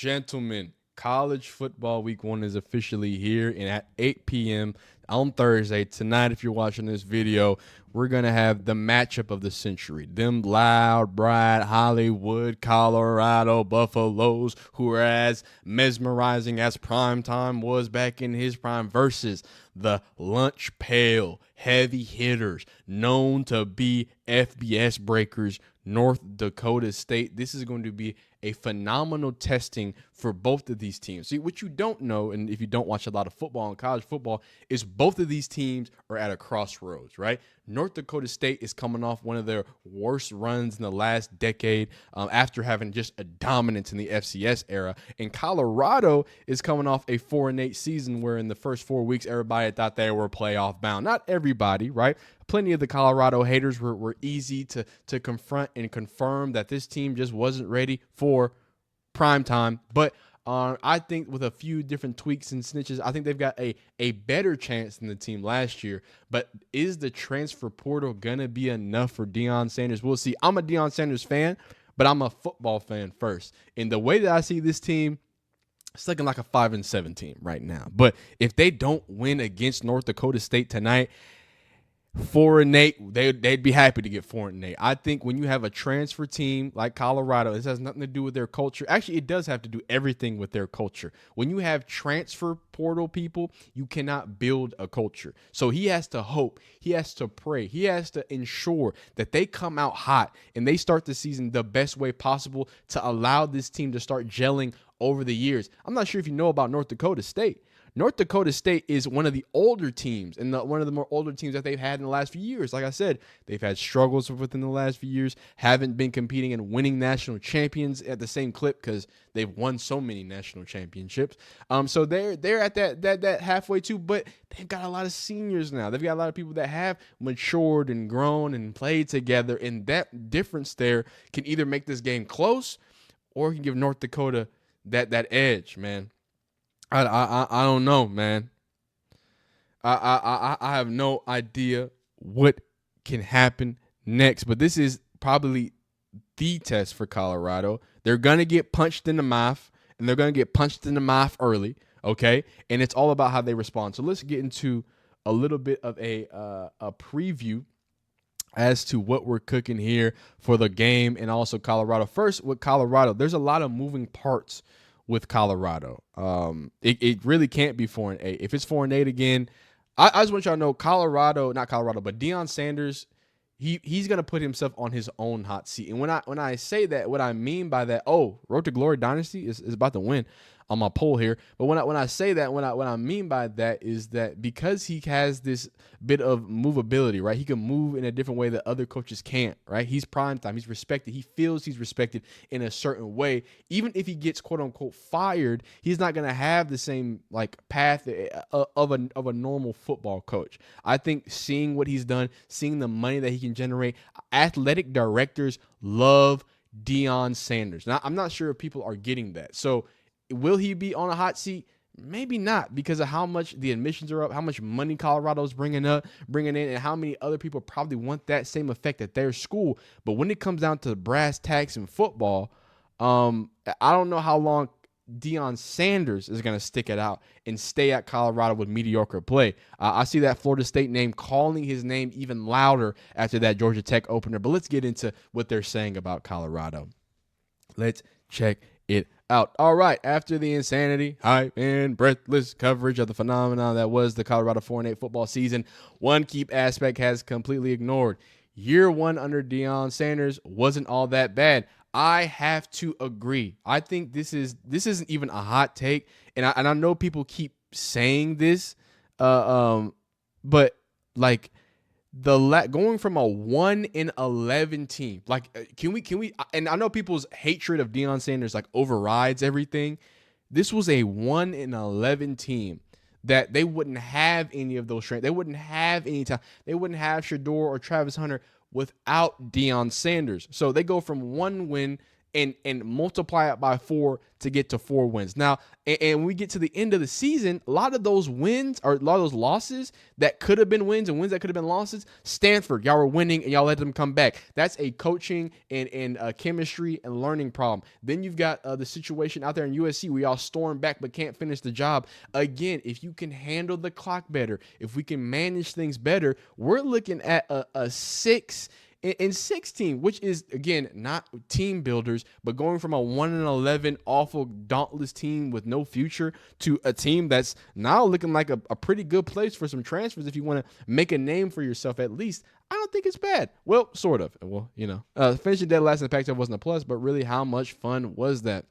Gentlemen, college football week 1 is officially here, and at 8 p.m. on Thursday, tonight, if you're watching this video, we're going to have the matchup of the century. Them loud, bright Hollywood, Colorado Buffaloes, who are as mesmerizing as primetime was back in his prime, versus the lunch pail heavy hitters known to be FBS breakers, North Dakota State. This is going to be a phenomenal testing for both of these teams. See, what you don't know, and if you don't watch a lot of football and college football, is both of these teams are at a crossroads, right? North Dakota State is coming off one of their worst runs in the last decade after having just a dominance in the FCS era. And Colorado is coming off a 4-8 season where in the first 4 weeks, everybody thought they were playoff bound. Not everybody, right? Plenty of the Colorado haters were easy to confront and confirm that this team just wasn't ready for prime time. But I think with a few different tweaks and snitches, I think they've got a better chance than the team last year. But is the transfer portal going to be enough for Deion Sanders? We'll see. I'm a Deion Sanders fan, but I'm a football fan first. And the way that I see this team, it's looking like a 5-7 team right now. But if they don't win against North Dakota State tonight, 4-8, they'd be happy to get 4-8. I think when you have a transfer team like Colorado, this has nothing to do with their culture. Actually, it does have to do everything with their culture. When you have transfer portal people, you cannot build a culture. So he has to hope, he has to pray, he has to ensure that they come out hot and they start the season the best way possible to allow this team to start gelling over the years. I'm not sure if you know about North Dakota State. North Dakota State is one of the older teams and one of the more older teams that they've had in the last few years. Like I said, they've had struggles within the last few years, haven't been competing and winning national champions at the same clip because they've won so many national championships. So they're at that halfway too, but they've got a lot of seniors now. They've got a lot of people that have matured and grown and played together, and that difference there can either make this game close or can give North Dakota that edge, man. I don't know, man. I have no idea what can happen next, but this is probably the test for Colorado. They're gonna get punched in the mouth, and they're gonna get punched in the mouth early, okay? And it's all about how they respond. So let's get into a little bit of a preview as to what we're cooking here for the game and also Colorado. First, with Colorado, there's a lot of moving parts with Colorado. It really can't be 4-8. If it's 4-8 again, I just want y'all to know not Colorado, but Deion Sanders, he's gonna put himself on his own hot seat. And when I say that, what I mean by that, Road to Glory Dynasty is about to win on my poll here. But when I say that, what I mean by that is that because he has this bit of movability, right? He can move in a different way that other coaches can't, right? He's prime time. He's respected. He feels he's respected in a certain way. Even if he gets quote unquote fired, he's not going to have the same like path of a normal football coach. I think seeing what he's done, seeing the money that he can generate, athletic directors love Deion Sanders. Now, I'm not sure if people are getting that. So will he be on a hot seat? Maybe not, because of how much the admissions are up, how much money Colorado's bringing in, and how many other people probably want that same effect at their school. But when it comes down to brass tacks in football, I don't know how long Deion Sanders is going to stick it out and stay at Colorado with mediocre play. I see that Florida State name calling his name even louder after that Georgia Tech opener. But let's get into what they're saying about Colorado. Let's check it out. All right, after the insanity, hype, and breathless coverage of the phenomenon that was the Colorado 4-8 football season, one key aspect has completely ignored. Year one under Deion Sanders wasn't all that bad. I have to agree. I think this isn't even a hot take, and I know people keep saying this, but like going from a 1-11 team, like can we? And I know people's hatred of Deion Sanders like overrides everything. This was a 1-11 team that they wouldn't have any of those strengths. They wouldn't have any time. They wouldn't have Shador or Travis Hunter without Deion Sanders. So they go from one win and multiply it by 4 to get to 4 wins. Now, and when we get to the end of the season, a lot of those wins or a lot of those losses that could have been wins and wins that could have been losses, Stanford, y'all were winning and y'all let them come back. That's a coaching and chemistry and learning problem. Then you've got the situation out there in USC where y'all storm back but can't finish the job. Again, if you can handle the clock better, if we can manage things better, we're looking at a 6 in 16, which is, again, not team builders, but going from a 1-11 awful dauntless team with no future to a team that's now looking like a pretty good place for some transfers if you want to make a name for yourself at least. I don't think it's bad. Well, sort of. Well, finishing dead last in the Pac-12 wasn't a plus, but really, how much fun was that?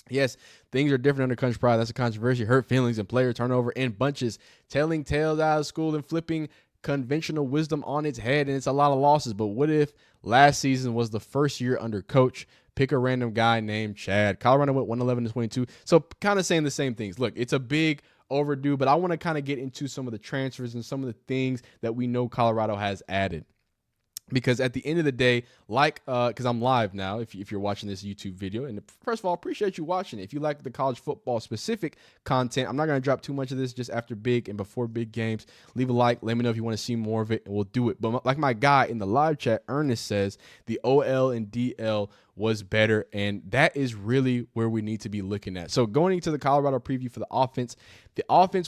Yes, things are different under Coach Pride. That's a controversy. Hurt feelings and player turnover in bunches, telling tales out of school and flipping conventional wisdom on its head, and it's a lot of losses. But what if last season was the first year under coach? Pick a random guy named Chad. Colorado went 111-22. So kind of saying the same things. Look, it's a big overdue, but I want to kind of get into some of the transfers and some of the things that we know Colorado has added. Because at the end of the day, because I'm live now, if you're watching this YouTube video, and first of all, appreciate you watching it. If you like the college football specific content, I'm not going to drop too much of this just after big and before big games. Leave a like. Let me know if you want to see more of it, and we'll do it. But like my guy in the live chat, Ernest, says, the OL and DL was better, and that is really where we need to be looking at. So going into the Colorado preview for the offense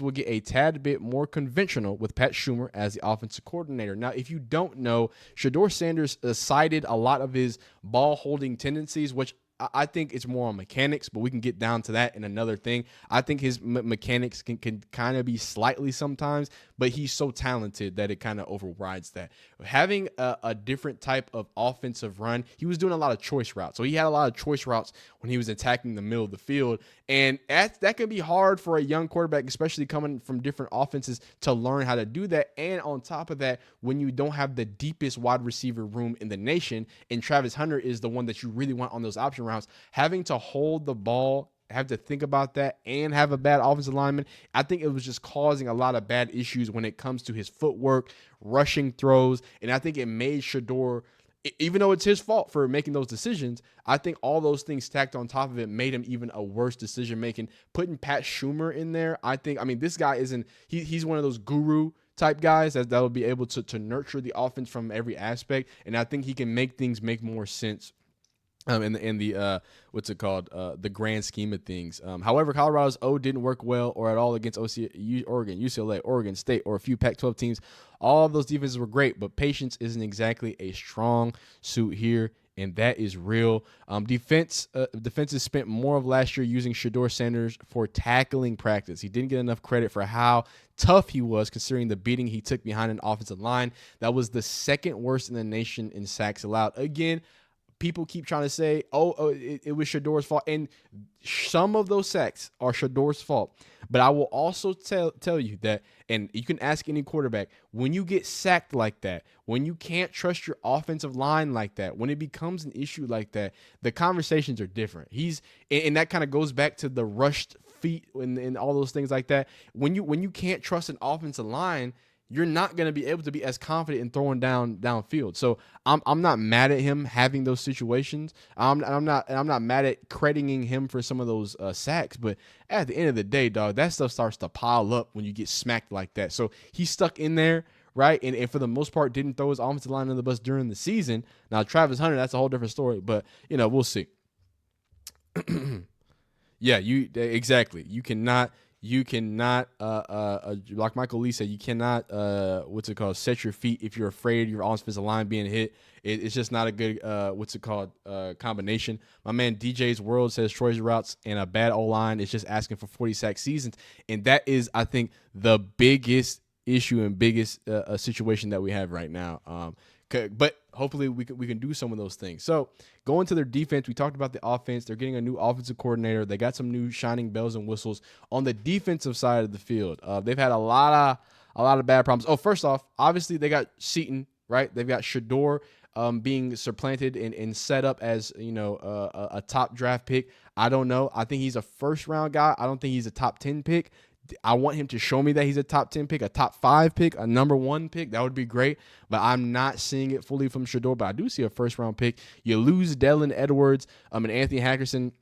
will get a tad bit more conventional with Pat Schumer as the offensive coordinator. Now, if you don't know, Shedeur Sanders cited a lot of his ball holding tendencies, which I think it's more on mechanics, but we can get down to that in another thing. I think his mechanics can kind of be slightly sometimes, but he's so talented that it kind of overrides that. Having a different type of offensive run, he was doing a lot of choice routes. So he had a lot of choice routes when he was attacking the middle of the field. And that can be hard for a young quarterback, especially coming from different offenses, to learn how to do that. And on top of that, when you don't have the deepest wide receiver room in the nation, and Travis Hunter is the one that you really want on those option routes, having to hold the ball, have to think about that, and have a bad offensive lineman, I think it was just causing a lot of bad issues when it comes to his footwork, rushing throws, and I think it made Shedeur, even though it's his fault for making those decisions, I think all those things stacked on top of it made him even a worse decision-making. Putting Pat Schumer in there, this guy isn't – he's one of those guru type guys that will be able to nurture the offense from every aspect, and I think he can make things make more sense in the the grand scheme of things. However, Colorado's O didn't work well or at all against Oregon, UCLA, Oregon State, or a few Pac-12 teams. All of those defenses were great, but patience isn't exactly a strong suit here, and that is real. Defenses spent more of last year using Shedeur Sanders for tackling practice. He didn't get enough credit for how tough he was, considering the beating he took behind an offensive line that was the second worst in the nation in sacks allowed. Again, people keep trying to say, it was Shedeur's fault. And some of those sacks are Shedeur's fault. But I will also tell you that, and you can ask any quarterback, when you get sacked like that, when you can't trust your offensive line like that, when it becomes an issue like that, the conversations are different. And that kind of goes back to the rushed feet and all those things like that. When you can't trust an offensive line, you're not going to be able to be as confident in throwing downfield. So I'm not mad at him having those situations. I'm not mad at crediting him for some of those sacks. But at the end of the day, dog, that stuff starts to pile up when you get smacked like that. So he's stuck in there, right? And for the most part, didn't throw his offensive line under the bus during the season. Now Travis Hunter, that's a whole different story. But we'll see. Yeah, exactly. You cannot, like Michael Lee said, you cannot, set your feet if you're afraid of your offensive line being hit. It's just not a good, combination. My man DJ's World says Troy's routes and a bad O-line is just asking for 40 sack seasons. And that is, I think, the biggest issue and biggest situation that we have right now. But hopefully we can do some of those things. So going to their defense, we talked about the offense. They're getting a new offensive coordinator. They got some new shining bells and whistles on the defensive side of the field. They've had a lot of bad problems. Oh, first off, obviously they got Seton, right? They've got Shedeur being supplanted and set up as a top draft pick. I don't know. I think he's a first round guy. I don't think he's a top 10 pick. I want him to show me that he's a top 10 pick, a top 5 pick, a number 1 pick. That would be great. But I'm not seeing it fully from Shedeur. But I do see a first-round pick. You lose Dallin Edwards and Anthony Hackerson.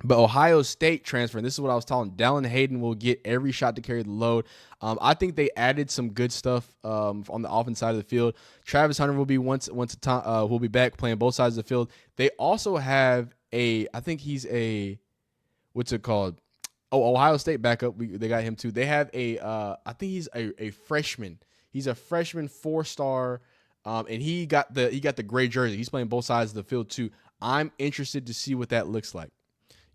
But Ohio State transfer, and this is what I was telling, Dallin Hayden will get every shot to carry the load. I think they added some good stuff on the offense side of the field. Travis Hunter will be will be back playing both sides of the field. They also have I think he's a, what's it called? Oh, Ohio State backup. They got him too. They have I think he's a freshman. He's a freshman 4-star, and he got the gray jersey. He's playing both sides of the field too. I'm interested to see what that looks like.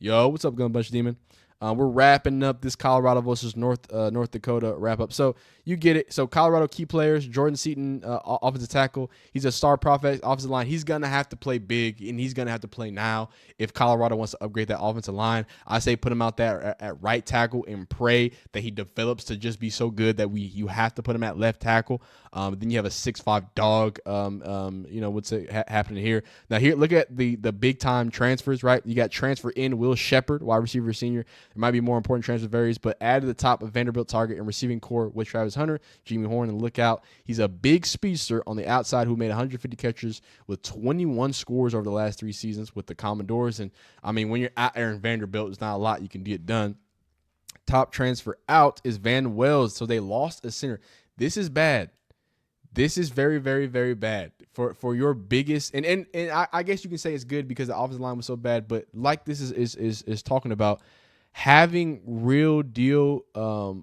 Yo, what's up, Gun Bunch Demon? We're wrapping up this Colorado versus North Dakota wrap up. So you get it. So Colorado key players: Jordan Seaton, offensive tackle. He's a star prospect, offensive line. He's gonna have to play big, and he's gonna have to play now if Colorado wants to upgrade that offensive line. I say put him out there at right tackle and pray that he develops to just be so good that you have to put him at left tackle. Then you have a 6'5" dog. What's happening here? Now here, look at the big time transfers. Right, you got transfer in Will Shepard, wide receiver senior. There might be more important transfer varies, but add to the top of Vanderbilt target and receiving core with Travis Hunter, Jimmy Horn, and look out. He's a big speedster on the outside who made 150 catches with 21 scores over the last 3 seasons with the Commodores. And I mean, when you're out there in Vanderbilt, it's not a lot you can get done. Top transfer out is Van Wells. So they lost a center. This is bad. This is very, very, very bad for your biggest, and I guess you can say it's good because the offensive line was so bad, but like this is talking about having real deal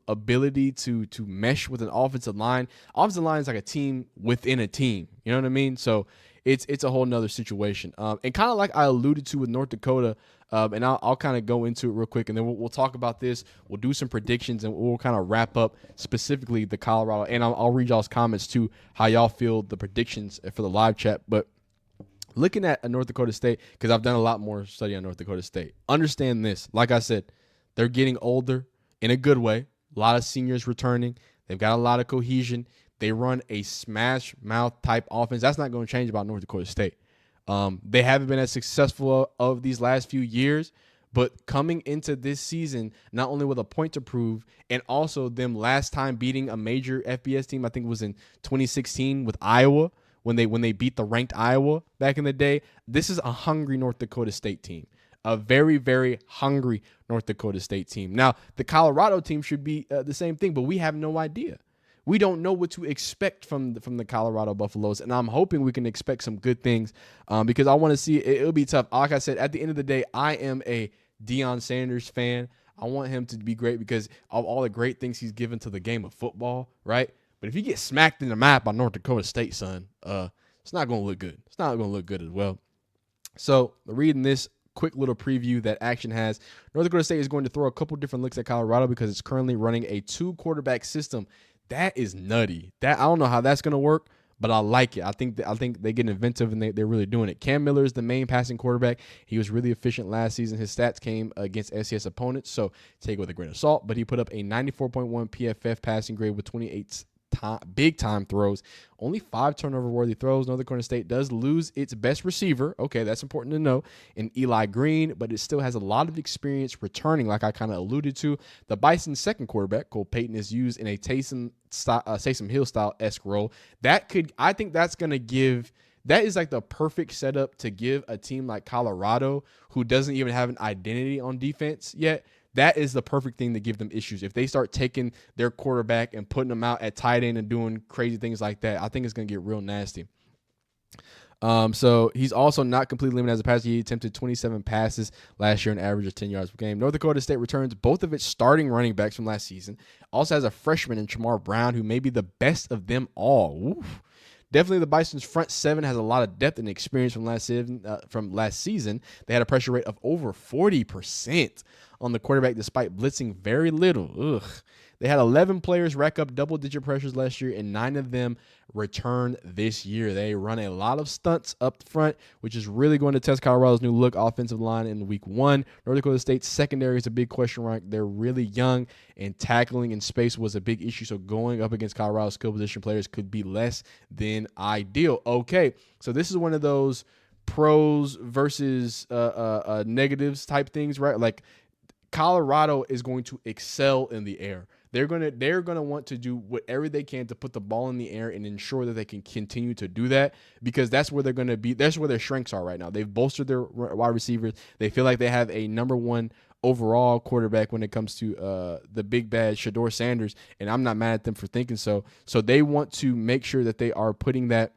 ability to mesh with an offensive line. Offensive line is like a team within a team. You know what I mean? So it's a whole nother situation. And kind of like I alluded to with North Dakota, and I'll kind of go into it real quick, and then we'll talk about this. We'll do some predictions, and we'll kind of wrap up specifically the Colorado. And I'll read y'all's comments too, how y'all feel the predictions for the live chat. But looking at North Dakota State, because I've done a lot more study on North Dakota State. Understand this. Like I said, they're getting older in a good way. A lot of seniors returning. They've got a lot of cohesion. They run a smash mouth type offense. That's not going to change about North Dakota State. They haven't been as successful of these last few years, but coming into this season, not only with a point to prove, and also them last time beating a major FBS team, I think it was in 2016 with Iowa, when they beat the ranked Iowa back in the day. This is a hungry North Dakota State team. A very, very hungry North Dakota State team. Now, the Colorado team should be the same thing, but we have no idea. We don't know what to expect from the Colorado Buffaloes, and I'm hoping we can expect some good things because I want to see it'll be tough. Like I said, at the end of the day, I am a Deion Sanders fan. I want him to be great because of all the great things he's given to the game of football, right? But if you get smacked in the mouth by North Dakota State, son, it's not going to look good. It's not going to look good as well. So reading this quick little preview that Action has, North Dakota State is going to throw a couple different looks at Colorado because it's currently running a 2-quarterback system. That is nutty. That I don't know how that's going to work, but I like it. I think they get inventive and they're really doing it. Cam Miller is the main passing quarterback. He was really efficient last season. His stats came against SCS opponents, so take it with a grain of salt. But he put up a 94.1 PFF passing grade with 28 big time throws, only 5 turnover worthy throws. North Dakota State does lose its best receiver. Okay, that's important to know, in Eli Green, but it still has a lot of experience returning, like I kind of alluded to. The Bison's second quarterback, Cole Payton, is used in a Taysom Hill style-esque role. I think that's going to give. That is like the perfect setup to give a team like Colorado, who doesn't even have an identity on defense yet. That is the perfect thing to give them issues. If they start taking their quarterback and putting them out at tight end and doing crazy things like that, I think it's going to get real nasty. So he's also not completely limited as a passer. He attempted 27 passes last year, an average of 10 yards per game. North Dakota State returns both of its starting running backs from last season. Also has a freshman in Chamar Brown, who may be the best of them all. Oof. Definitely the Bison's front seven has a lot of depth and experience from last season. They had a pressure rate of over 40% on the quarterback despite blitzing very little. Ugh. They had 11 players rack up double-digit pressures last year, and 9 of them return this year. They run a lot of stunts up front, which is really going to test Colorado's new look offensive line in week 1. North Dakota State's secondary is a big question mark. They're really young, and tackling in space was a big issue, so going up against Colorado's skill position players could be less than ideal. Okay, so this is one of those pros versus negatives type things, right? Like, Colorado is going to excel in the air. They're gonna want to do whatever they can to put the ball in the air and ensure that they can continue to do that, because that's where they're gonna be. That's where their strengths are right now. They've bolstered their wide receivers. They feel like they have a number one overall quarterback when it comes to the big bad Shador Sanders, and I'm not mad at them for thinking so. So they want to make sure that they are putting that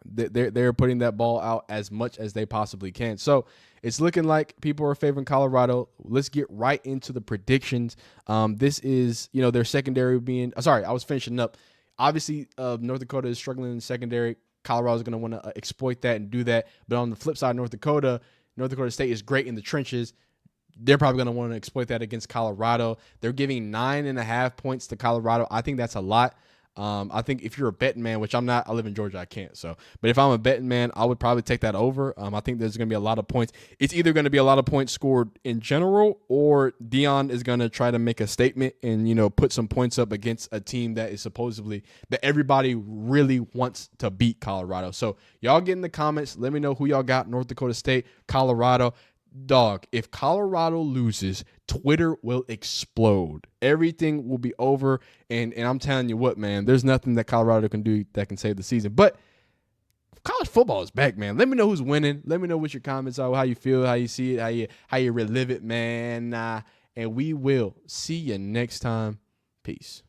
they're putting that ball out as much as they possibly can. So it's looking like people are favoring Colorado. Let's get right into the predictions. This is, their secondary being sorry, I was finishing up. Obviously, North Dakota is struggling in the secondary. Colorado is going to want to exploit that and do that. But on the flip side, North Dakota State is great in the trenches. They're probably going to want to exploit that against Colorado. They're giving 9.5 points to Colorado. I think that's a lot. I think if you're a betting man, which I'm not, I live in Georgia, I can't. So, but if I'm a betting man, I would probably take that over. I think there's going to be a lot of points. It's either going to be a lot of points scored in general, or Dion is going to try to make a statement and, put some points up against a team that is supposedly that everybody really wants to beat Colorado. So y'all get in the comments. Let me know who y'all got. North Dakota State, Colorado. Dog, if Colorado loses, Twitter will explode. Everything will be over. And I'm telling you what, man, there's nothing that Colorado can do that can save the season. But college football is back, man. Let me know who's winning. Let me know what your comments are, how you feel, how you see it, how you relive it, man. And we will see you next time. Peace.